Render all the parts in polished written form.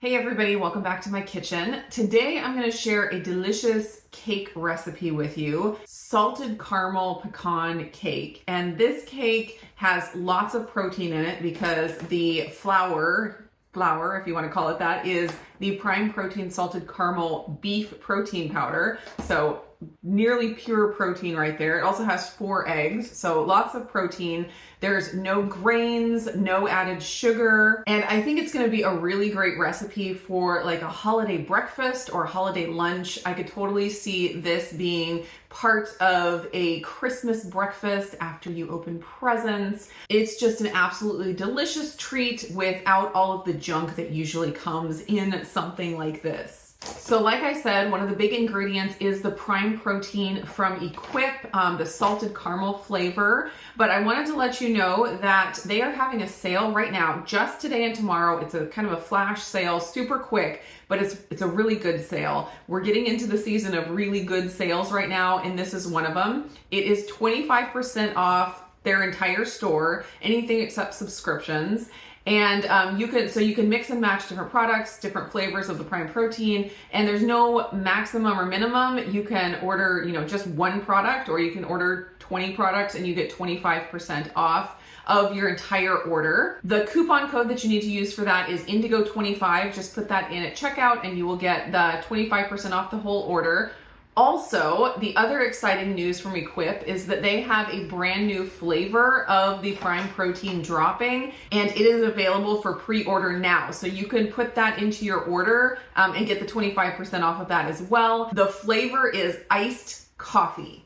Hey everybody, welcome back to my kitchen. Today I'm going to share a delicious cake recipe with you, salted caramel pecan cake. And this cake has lots of protein in it because the flour, if you want to call it that, is the prime protein salted caramel beef protein powder. So nearly pure protein right there. It also has 4 eggs, so lots of protein. There's no grains, no added sugar, and I think it's going to be a really great recipe for like a holiday breakfast or holiday lunch. I could totally see this being part of a Christmas breakfast after you open presents. It's just an absolutely delicious treat without all of the junk that usually comes in something like this. So like I said, one of the big ingredients is the prime protein from Equip, the salted caramel flavor. But I wanted to let you know that they are having a sale right now, just today and tomorrow. It's a kind of a flash sale, super quick, but it's a really good sale. We're getting into the season of really good sales right now, and this is one of them. It is 25% off their entire store, anything except subscriptions. And you can mix and match different products, different flavors of the prime protein, and there's no maximum or minimum. You can order, just one product, or you can order 20 products and you get 25% off of your entire order. The coupon code that you need to use for that is Indigo25. Just put that in at checkout and you will get the 25% off the whole order. Also, the other exciting news from Equip is that they have a brand new flavor of the prime protein dropping, and it is available for pre-order now. So you can put that into your order and get the 25% off of that as well. The flavor is iced coffee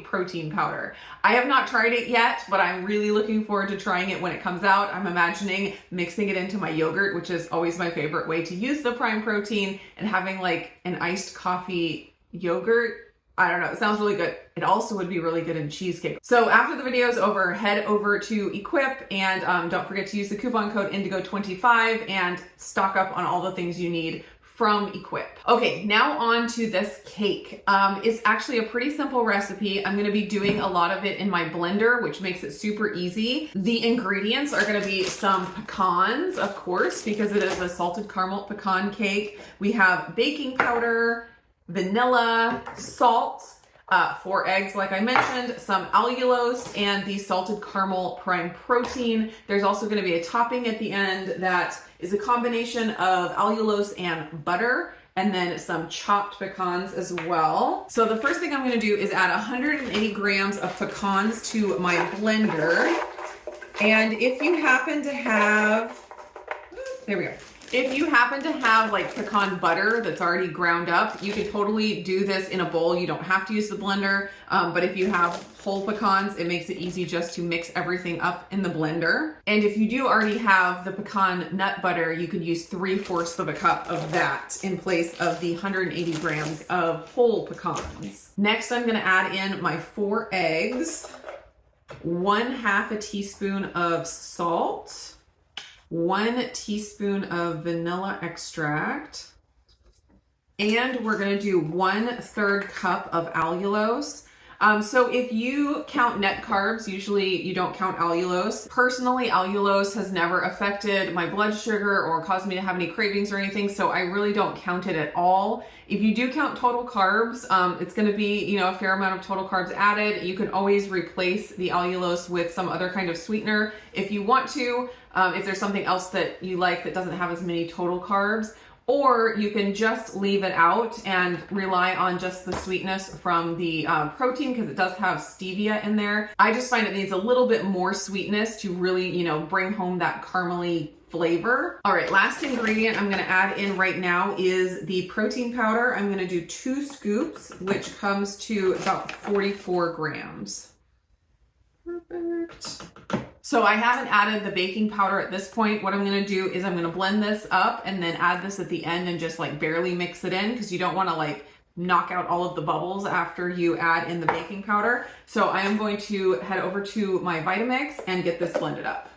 protein powder. I have not tried it yet, but I'm really looking forward to trying it when it comes out. I'm imagining mixing it into my yogurt, which is always my favorite way to use the prime protein, and having like an iced coffee yogurt. I don't know, it sounds really good. It also would be really good in cheesecake. So after the video is over, head over to Equip and don't forget to use the coupon code Indigo25 and stock up on all the things you need from Equip. Okay, now on to this cake. It's actually a pretty simple recipe. I'm gonna be doing a lot of it in my blender, which makes it super easy. The ingredients are gonna be some pecans, of course, because it is a salted caramel pecan cake. We have baking powder, vanilla, salt, 4 eggs, like I mentioned, some allulose, and the salted caramel prime protein. There's also going to be a topping at the end that is a combination of allulose and butter, and then some chopped pecans as well. So the first thing I'm going to do is add 180 grams of pecans to my blender. And if you happen to have, there we go. If you happen to have like pecan butter that's already ground up, you can totally do this in a bowl. You don't have to use the blender, but if you have whole pecans, it makes it easy just to mix everything up in the blender. And if you do already have the pecan nut butter, you could use 3/4 of a cup of that in place of the 180 grams of whole pecans. Next, I'm gonna add in my 4 eggs, 1/2 teaspoon of salt, 1 teaspoon of vanilla extract, and we're going to do 1/3 cup of allulose. So if you count net carbs, usually you don't count allulose. Personally, allulose has never affected my blood sugar or caused me to have any cravings or anything, so I really don't count it at all. If you do count total carbs, it's going to be, a fair amount of total carbs added. You can always replace the allulose with some other kind of sweetener if you want to, if there's something else that you like that doesn't have as many total carbs. Or you can just leave it out and rely on just the sweetness from the protein, because it does have stevia in there. I just find it needs a little bit more sweetness to really, bring home that caramely flavor. All right, last ingredient I'm gonna add in right now is the protein powder. I'm gonna do 2 scoops, which comes to about 44 grams. Perfect. So I haven't added the baking powder at this point. What I'm gonna do is I'm gonna blend this up and then add this at the end and just like barely mix it in, because you don't wanna like knock out all of the bubbles after you add in the baking powder. So I am going to head over to my Vitamix and get this blended up.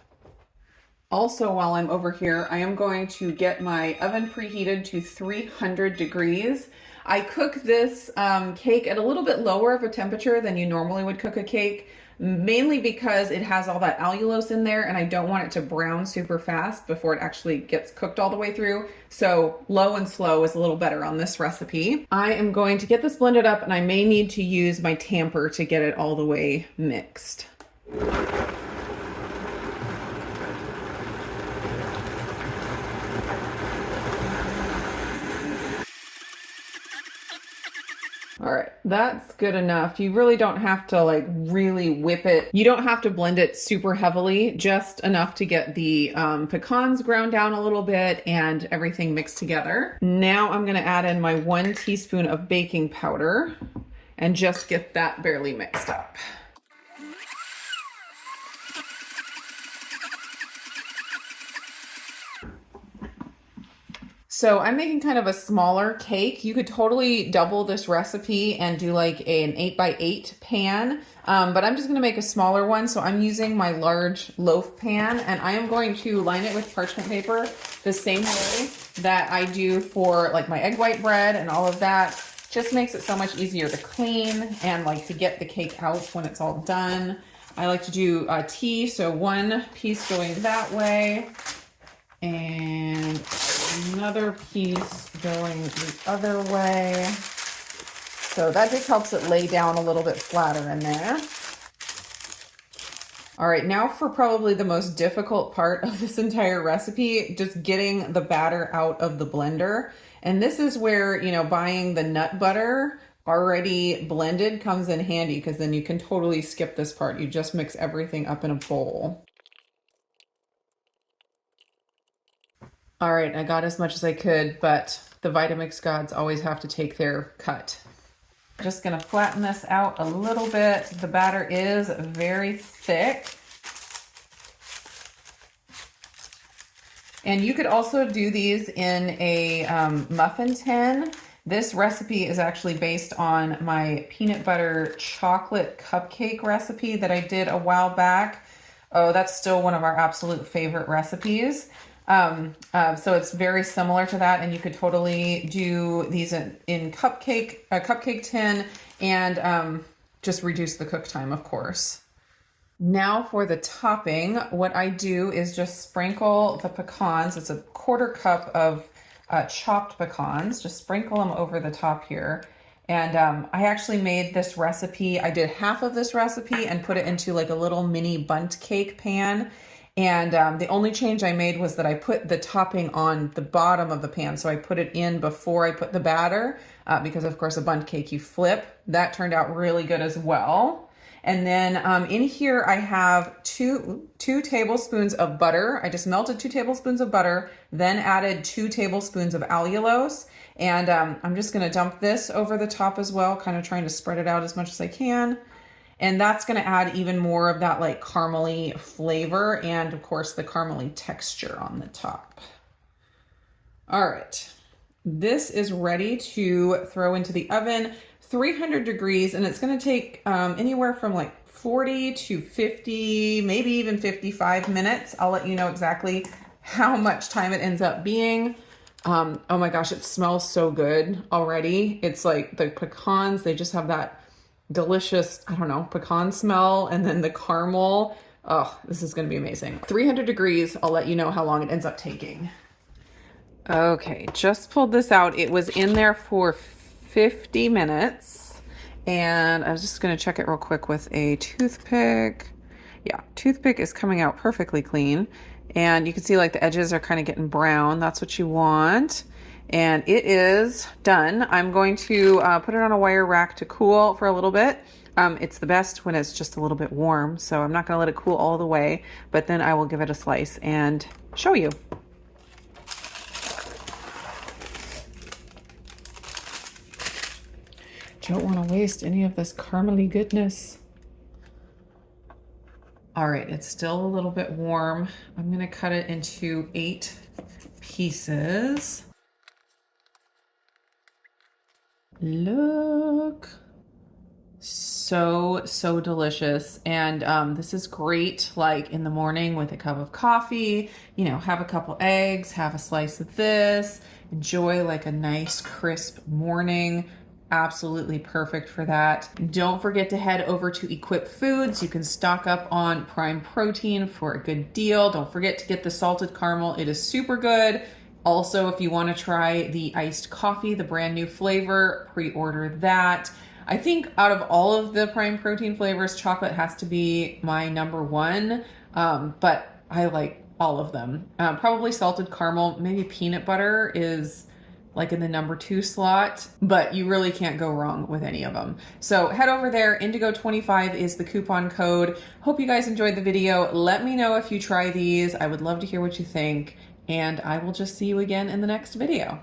Also, while I'm over here, I am going to get my oven preheated to 300 degrees. I cook this cake at a little bit lower of a temperature than you normally would cook a cake. mainly because it has all that allulose in there and I don't want it to brown super fast before it actually gets cooked all the way through. So low and slow is a little better on this recipe. I am going to get this blended up and I may need to use my tamper to get it all the way mixed. All right, that's good enough. You really don't have to like really whip it. You don't have to blend it super heavily, just enough to get the pecans ground down a little bit and everything mixed together. Now I'm gonna add in my 1 teaspoon of baking powder and just get that barely mixed up. So I'm making kind of a smaller cake. You could totally double this recipe and do like an 8x8 pan, but I'm just gonna make a smaller one. So I'm using my large loaf pan and I am going to line it with parchment paper the same way that I do for like my egg white bread and all of that. Just makes it so much easier to clean and like to get the cake out when it's all done. I like to do a T, so 1 piece going that way and another piece going the other way. So that just helps it lay down a little bit flatter in there. All right, now for probably the most difficult part of this entire recipe, just getting the batter out of the blender. And this is where, you know, buying the nut butter already blended comes in handy because then you can totally skip this part. You just mix everything up in a bowl. All right, I got as much as I could, but the Vitamix gods always have to take their cut. Just gonna flatten this out a little bit. The batter is very thick. And you could also do these in a muffin tin. This recipe is actually based on my peanut butter chocolate cupcake recipe that I did a while back. Oh, that's still one of our absolute favorite recipes. So it's very similar to that, and you could totally do these in a cupcake tin and just reduce the cook time, of course. Now for the topping, what I do is just sprinkle the pecans. It's a 1/4 cup of chopped pecans. Just sprinkle them over the top here. And I actually made this recipe. I did half of this recipe and put it into like a little mini bundt cake pan. And the only change I made was that I put the topping on the bottom of the pan. So I put it in before I put the batter because of course a bundt cake you flip. That turned out really good as well. And then in here I have two tablespoons of butter. I just melted 2 tablespoons of butter, then added 2 tablespoons of allulose. And I'm just gonna dump this over the top as well, kind of trying to spread it out as much as I can. And that's gonna add even more of that like caramely flavor and of course the caramely texture on the top. All right, this is ready to throw into the oven, 300 degrees, and it's gonna take anywhere from like 40 to 50, maybe even 55 minutes. I'll let you know exactly how much time it ends up being. Oh my gosh, it smells so good already. It's like the pecans, they just have that delicious, I don't know, pecan smell, and then the caramel. Oh, this is gonna be amazing. 300 degrees, I'll let you know how long it ends up taking. Okay, just pulled this out. It was in there for 50 minutes, and I was just gonna check it real quick with a toothpick. Yeah, toothpick is coming out perfectly clean, and you can see like the edges are kind of getting brown. That's what you want. And it is done. I'm going to put it on a wire rack to cool for a little bit. It's the best when it's just a little bit warm, so I'm not gonna let it cool all the way, but then I will give it a slice and show you. Don't want to waste any of this caramely goodness. All right, it's still a little bit warm. I'm gonna cut it into 8 pieces. Look, so delicious. And this is great like in the morning with a cup of coffee, you know, have a couple eggs, have a slice of this, enjoy like a nice crisp morning. absolutely perfect for that. Don't forget to head over to Equip Foods. You can stock up on prime protein for a good deal. Don't forget to get the salted caramel. It is super good. Also, if you want to try the iced coffee, the brand new flavor, pre-order that. I think out of all of the prime protein flavors, chocolate has to be my number one, but I like all of them. Probably salted caramel, maybe peanut butter is like in the number 2 slot, but you really can't go wrong with any of them. So head over there. Indigo25 is the coupon code. Hope you guys enjoyed the video. Let me know if you try these. I would love to hear what you think, and I will just see you again in the next video.